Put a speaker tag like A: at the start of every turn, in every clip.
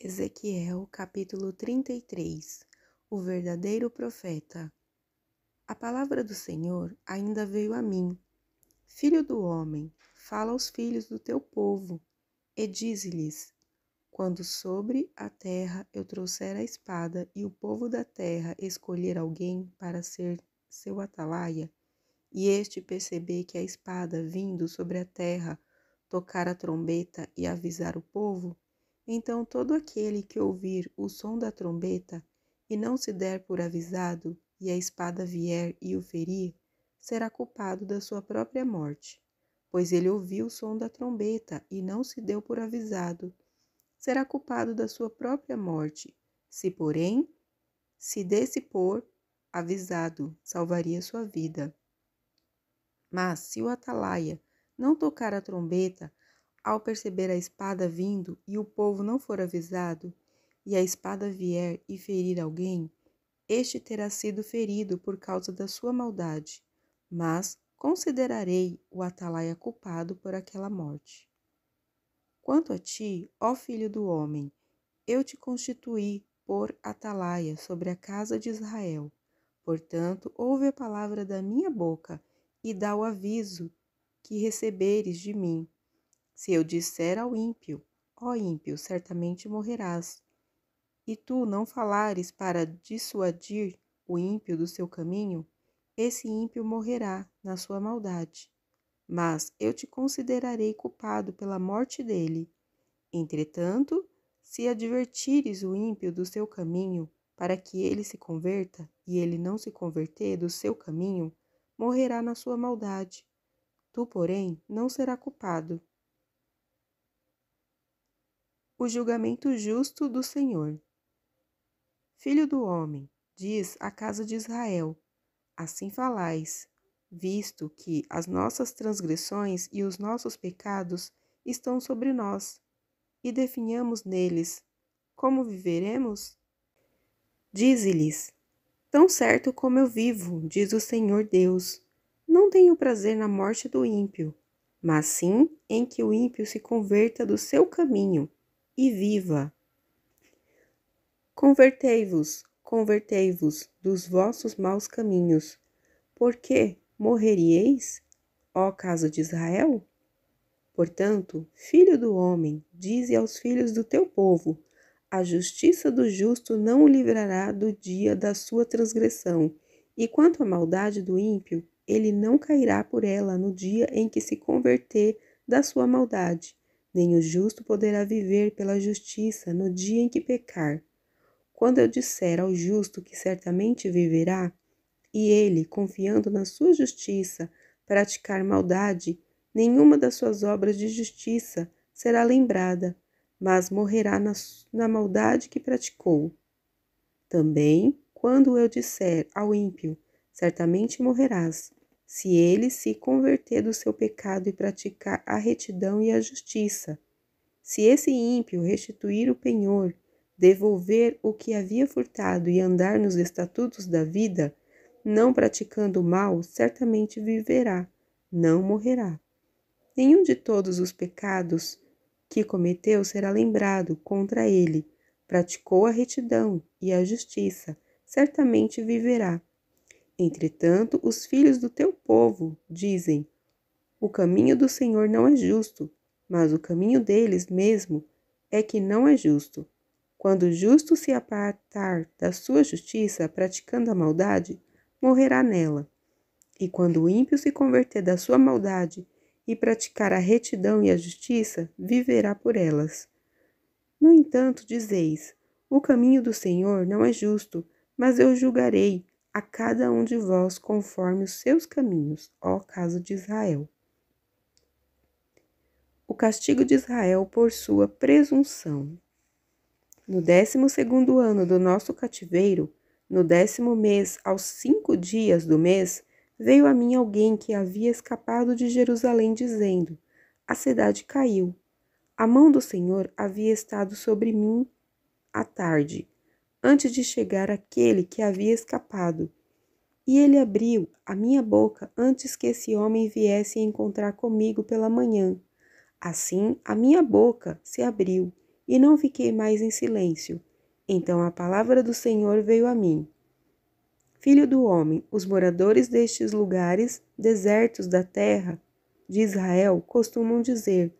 A: Ezequiel, capítulo 33. O verdadeiro profeta. A palavra do Senhor ainda veio a mim. Filho do homem, fala aos filhos do teu povo, e dize-lhes: quando sobre a terra eu trouxer a espada, e o povo da terra escolher alguém para ser seu atalaia, e este perceber que a espada vindo sobre a terra tocar a trombeta e avisar o povo, então todo aquele que ouvir o som da trombeta e não se der por avisado, e a espada vier e o ferir, será culpado da sua própria morte, pois ele ouviu o som da trombeta e não se deu por avisado. Será culpado da sua própria morte. Se, porém, se desse por avisado, salvaria sua vida. Mas se o atalaia não tocar a trombeta, ao perceber a espada vindo e o povo não for avisado, e a espada vier e ferir alguém, este terá sido ferido por causa da sua maldade, mas considerarei o atalaia culpado por aquela morte. Quanto a ti, ó filho do homem, eu te constituí por atalaia sobre a casa de Israel. Portanto, ouve a palavra da minha boca e dá o aviso que receberes de mim. Se eu disser ao ímpio: ó ímpio, certamente morrerás, e tu não falares para dissuadir o ímpio do seu caminho, esse ímpio morrerá na sua maldade. Mas eu te considerarei culpado pela morte dele. Entretanto, se advertires o ímpio do seu caminho, para que ele se converta, e ele não se converter do seu caminho, morrerá na sua maldade. Tu, porém, não será culpado. O julgamento justo do Senhor. Filho do homem, diz à casa de Israel: assim falais, visto que as nossas transgressões e os nossos pecados estão sobre nós, e definhamos neles. Como viveremos? Dize-lhes: tão certo como eu vivo, diz o Senhor Deus, não tenho prazer na morte do ímpio, mas sim em que o ímpio se converta do seu caminho e viva. Convertei-vos, convertei-vos dos vossos maus caminhos. Por que morreríeis, ó casa de Israel? Portanto, filho do homem, dize aos filhos do teu povo: a justiça do justo não o livrará do dia da sua transgressão, e quanto à maldade do ímpio, ele não cairá por ela no dia em que se converter da sua maldade, nem o justo poderá viver pela justiça no dia em que pecar. Quando eu disser ao justo que certamente viverá, e ele, confiando na sua justiça, praticar maldade, nenhuma das suas obras de justiça será lembrada, mas morrerá na maldade que praticou. Também, quando eu disser ao ímpio, certamente morrerás, se ele se converter do seu pecado e praticar a retidão e a justiça. Se esse ímpio restituir o penhor, devolver o que havia furtado e andar nos estatutos da vida, não praticando o mal, certamente viverá, não morrerá. Nenhum de todos os pecados que cometeu será lembrado contra ele. Praticou a retidão e a justiça, certamente viverá. Entretanto, os filhos do teu povo dizem: o caminho do Senhor não é justo, mas o caminho deles mesmo é que não é justo. Quando o justo se apartar da sua justiça, praticando a maldade, morrerá nela. E quando o ímpio se converter da sua maldade e praticar a retidão e a justiça, viverá por elas. No entanto, dizeis: o caminho do Senhor não é justo, mas eu julgarei a cada um de vós conforme os seus caminhos, ó casa de Israel. O castigo de Israel por sua presunção. No 12º ano do nosso cativeiro, no 10º mês, aos 5 dias do mês, veio a mim alguém que havia escapado de Jerusalém, dizendo: a cidade caiu. A mão do Senhor havia estado sobre mim à tarde, antes de chegar aquele que havia escapado. E ele abriu a minha boca antes que esse homem viesse encontrar comigo pela manhã. Assim, a minha boca se abriu, e não fiquei mais em silêncio. Então a palavra do Senhor veio a mim. Filho do homem, os moradores destes lugares desertos da terra de Israel costumam dizer: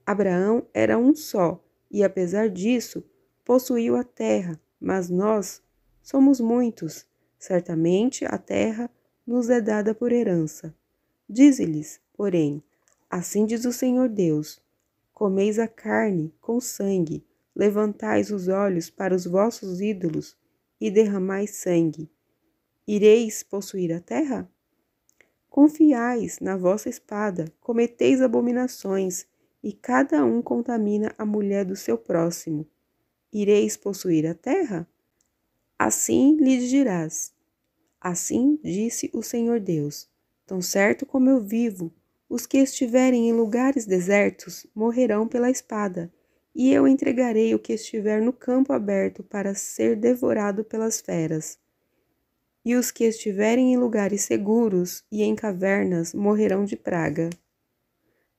A: Abraão era um só, e apesar disso, possuiu a terra, mas nós somos muitos. Certamente a terra nos é dada por herança. Dize-lhes, porém, assim diz o Senhor Deus: comeis a carne com sangue, levantais os olhos para os vossos ídolos e derramais sangue. Ireis possuir a terra? Confiais na vossa espada, cometeis abominações, e cada um contamina a mulher do seu próximo. Ireis possuir a terra? Assim lhes dirás: assim disse o Senhor Deus: tão certo como eu vivo, os que estiverem em lugares desertos morrerão pela espada, e eu entregarei o que estiver no campo aberto para ser devorado pelas feras. E os que estiverem em lugares seguros e em cavernas morrerão de praga.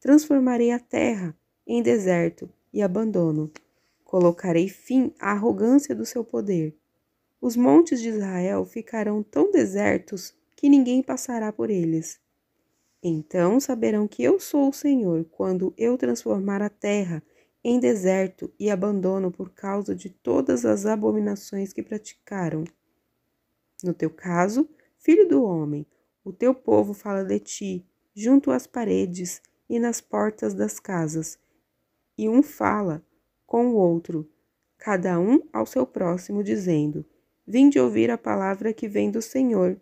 A: Transformarei a terra em deserto e abandono. Colocarei fim à arrogância do seu poder. Os montes de Israel ficarão tão desertos que ninguém passará por eles. Então saberão que eu sou o Senhor, quando eu transformar a terra em deserto e abandono por causa de todas as abominações que praticaram. No teu caso, filho do homem, o teu povo fala de ti, junto às paredes e nas portas das casas, e um fala com o outro, cada um ao seu próximo, dizendo: vinde ouvir a palavra que vem do Senhor.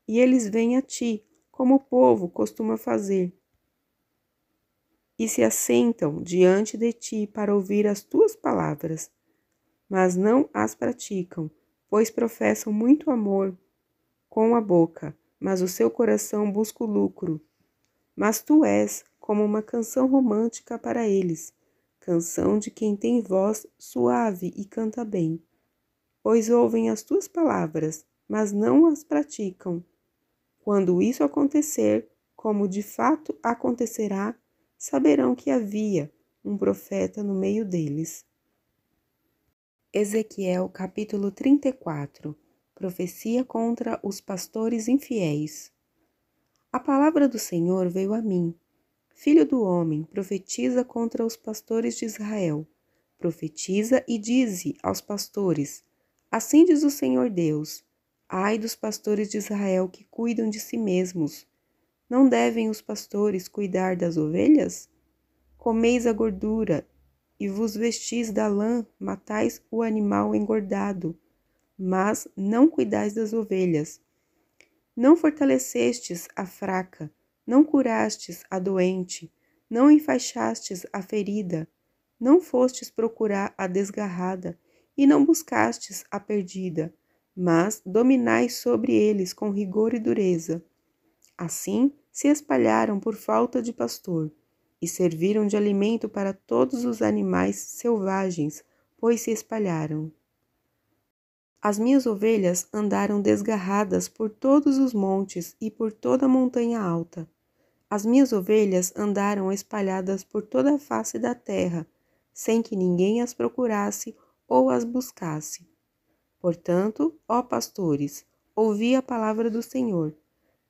A: E eles vêm a ti, como o povo costuma fazer, e se assentam diante de ti para ouvir as tuas palavras, mas não as praticam, pois professam muito amor com a boca, mas o seu coração busca o lucro. Mas tu és como uma canção romântica para eles, canção de quem tem voz suave e canta bem. Pois ouvem as tuas palavras, mas não as praticam. Quando isso acontecer, como de fato acontecerá, saberão que havia um profeta no meio deles. Ezequiel capítulo 34. Profecia contra os pastores infiéis. A palavra do Senhor veio a mim. Filho do homem, profetiza contra os pastores de Israel. Profetiza e dize aos pastores: assim diz o Senhor Deus: ai dos pastores de Israel que cuidam de si mesmos. Não devem os pastores cuidar das ovelhas? Comeis a gordura e vos vestis da lã, matais o animal engordado, mas não cuidais das ovelhas. Não fortalecestes a fraca, não curastes a doente, não enfaixastes a ferida, não fostes procurar a desgarrada, e não buscastes a perdida, mas dominais sobre eles com rigor e dureza. Assim se espalharam por falta de pastor, e serviram de alimento para todos os animais selvagens, pois se espalharam. As minhas ovelhas andaram desgarradas por todos os montes e por toda a montanha alta. As minhas ovelhas andaram espalhadas por toda a face da terra, sem que ninguém as procurasse ou as buscasse. Portanto, ó pastores, ouvi a palavra do Senhor.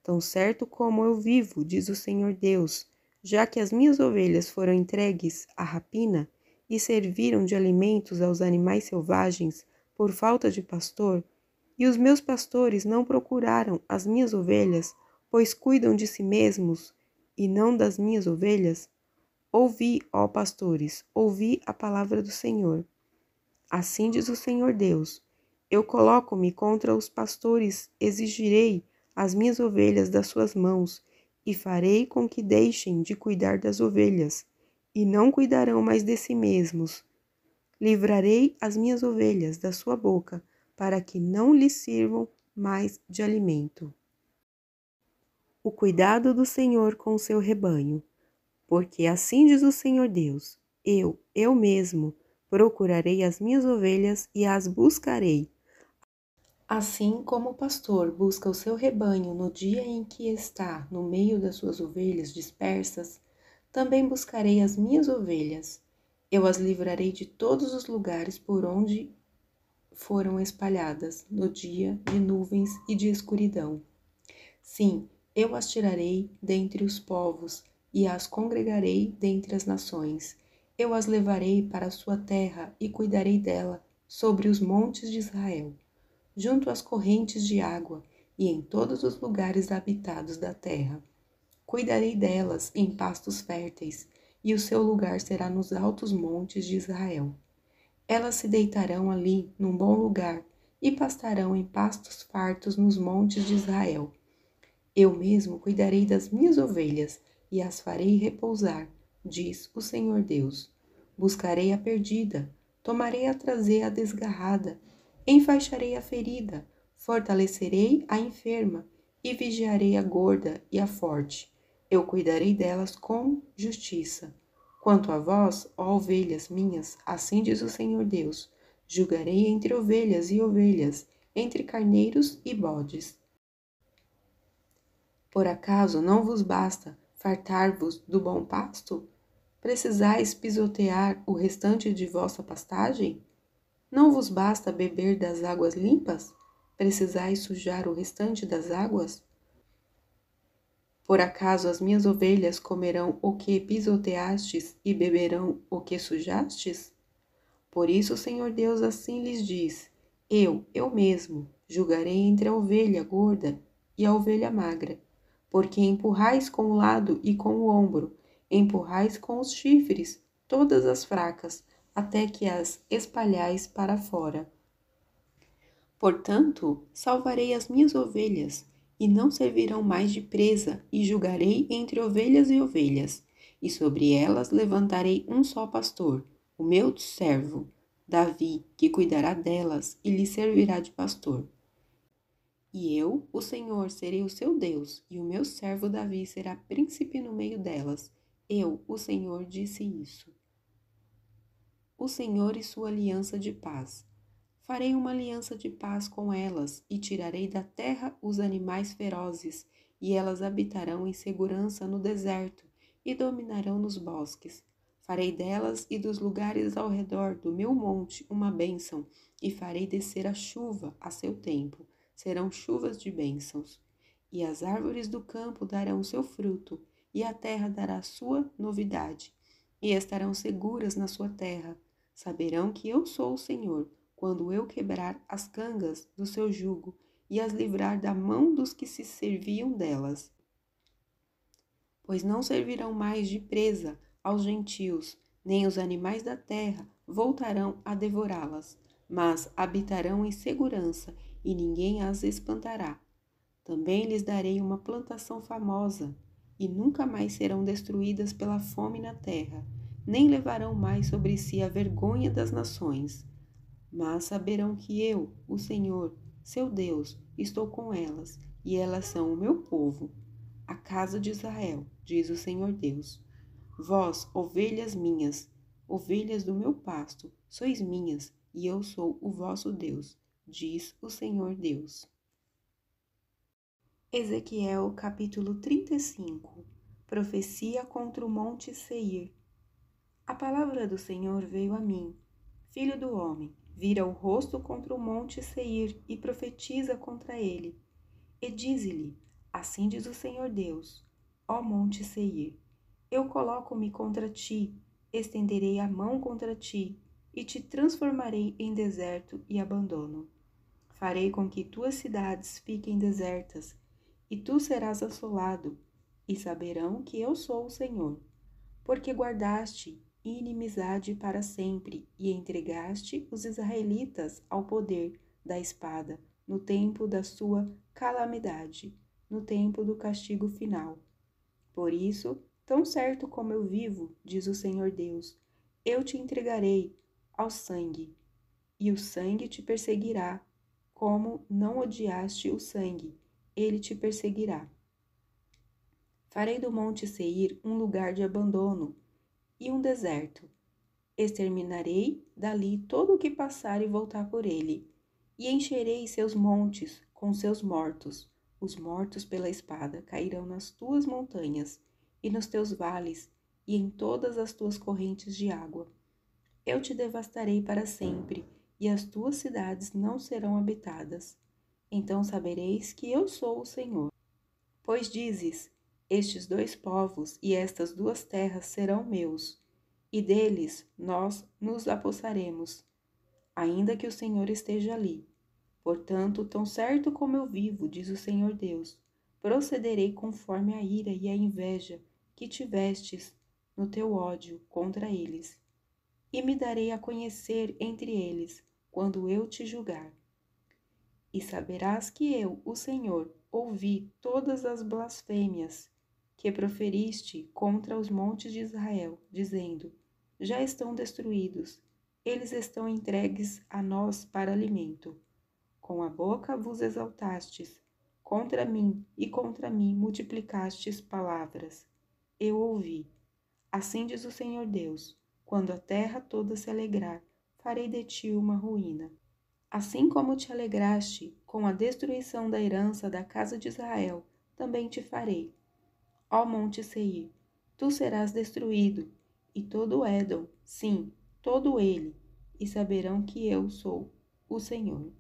A: Tão certo como eu vivo, diz o Senhor Deus, já que as minhas ovelhas foram entregues à rapina e serviram de alimentos aos animais selvagens por falta de pastor, e os meus pastores não procuraram as minhas ovelhas, pois cuidam de si mesmos e não das minhas ovelhas, ouvi, ó pastores, ouvi a palavra do Senhor. Assim diz o Senhor Deus: eu coloco-me contra os pastores, exigirei as minhas ovelhas das suas mãos, e farei com que deixem de cuidar das ovelhas, e não cuidarão mais de si mesmos. Livrarei as minhas ovelhas da sua boca, para que não lhes sirvam mais de alimento. O cuidado do Senhor com o seu rebanho. Porque assim diz o Senhor Deus: eu mesmo, procurarei as minhas ovelhas e as buscarei. Assim como o pastor busca o seu rebanho no dia em que está no meio das suas ovelhas dispersas, também buscarei as minhas ovelhas. Eu as livrarei de todos os lugares por onde foram espalhadas, no dia de nuvens e de escuridão. Sim, eu as tirarei dentre os povos e as congregarei dentre as nações. Eu as levarei para a sua terra e cuidarei dela sobre os montes de Israel, junto às correntes de água e em todos os lugares habitados da terra. Cuidarei delas em pastos férteis, e o seu lugar será nos altos montes de Israel. Elas se deitarão ali num bom lugar e pastarão em pastos fartos nos montes de Israel. Eu mesmo cuidarei das minhas ovelhas e as farei repousar, diz o Senhor Deus. Buscarei a perdida, tomarei a trazer a desgarrada, enfaixarei a ferida, fortalecerei a enferma e vigiarei a gorda e a forte. Eu cuidarei delas com justiça. Quanto a vós, ó ovelhas minhas, assim diz o Senhor Deus, julgarei entre ovelhas e ovelhas, entre carneiros e bodes. Por acaso não vos basta fartar-vos do bom pasto? Precisais pisotear o restante de vossa pastagem? Não vos basta beber das águas limpas? Precisais sujar o restante das águas? Por acaso as minhas ovelhas comerão o que pisoteastes e beberão o que sujastes? Por isso o Senhor Deus assim lhes diz: eu mesmo, julgarei entre a ovelha gorda e a ovelha magra, porque empurrais com o lado e com o ombro, empurrais com os chifres todas as fracas, até que as espalhais para fora. Portanto, salvarei as minhas ovelhas, e não servirão mais de presa, e julgarei entre ovelhas e ovelhas, e sobre elas levantarei um só pastor, o meu servo, Davi, que cuidará delas e lhe servirá de pastor. E eu, o Senhor, serei o seu Deus, e o meu servo Davi será príncipe no meio delas. Eu, o Senhor, disse isso. O Senhor e sua aliança de paz. Farei uma aliança de paz com elas, e tirarei da terra os animais ferozes, e elas habitarão em segurança no deserto, e dominarão nos bosques. Farei delas e dos lugares ao redor do meu monte uma bênção, e farei descer a chuva a seu tempo. Serão chuvas de bênçãos. E as árvores do campo darão seu fruto, e a terra dará sua novidade, e estarão seguras na sua terra. Saberão que eu sou o Senhor, quando eu quebrar as cangas do seu jugo e as livrar da mão dos que se serviam delas. Pois não servirão mais de presa aos gentios, nem os animais da terra voltarão a devorá-las, mas habitarão em segurança e ninguém as espantará. Também lhes darei uma plantação famosa, e nunca mais serão destruídas pela fome na terra, nem levarão mais sobre si a vergonha das nações. Mas saberão que eu, o Senhor, seu Deus, estou com elas, e elas são o meu povo, a casa de Israel, diz o Senhor Deus. Vós, ovelhas minhas, ovelhas do meu pasto, sois minhas, e eu sou o vosso Deus, diz o Senhor Deus. Ezequiel capítulo 35. Profecia contra o monte Seir. A palavra do Senhor veio a mim. Filho do homem, vira o rosto contra o monte Seir e profetiza contra ele. E dize-lhe: assim diz o Senhor Deus, ó monte Seir, eu coloco-me contra ti, estenderei a mão contra ti, e te transformarei em deserto e abandono. Farei com que tuas cidades fiquem desertas, e tu serás assolado, e saberão que eu sou o Senhor, porque guardaste inimizade para sempre e entregaste os israelitas ao poder da espada no tempo da sua calamidade, no tempo do castigo final. Por isso, tão certo como eu vivo, diz o Senhor Deus, eu te entregarei ao sangue, e o sangue te perseguirá, como não odiaste o sangue, ele te perseguirá. Farei do monte Seir um lugar de abandono e um deserto. Exterminarei dali todo o que passar e voltar por ele, e encherei seus montes com seus mortos. Os mortos pela espada cairão nas tuas montanhas, e nos teus vales, e em todas as tuas correntes de água. eu te devastarei para sempre, e as tuas cidades não serão habitadas. Então sabereis que eu sou o Senhor. Pois dizes: estes dois povos e estas duas terras serão meus, e deles nós nos apossaremos, ainda que o Senhor esteja ali. Portanto, tão certo como eu vivo, diz o Senhor Deus, procederei conforme a ira e a inveja que tivestes no teu ódio contra eles, e me darei a conhecer entre eles, quando eu te julgar. E saberás que eu, o Senhor, ouvi todas as blasfêmias que proferiste contra os montes de Israel, dizendo: já estão destruídos, eles estão entregues a nós para alimento. Com a boca vos exaltastes contra mim e contra mim multiplicastes palavras. Eu ouvi. Assim diz o Senhor Deus: quando a terra toda se alegrar, farei de ti uma ruína. Assim como te alegraste com a destruição da herança da casa de Israel, também te farei. Ó monte Seir, tu serás destruído, e todo Édom, sim, todo ele, e saberão que eu sou o Senhor.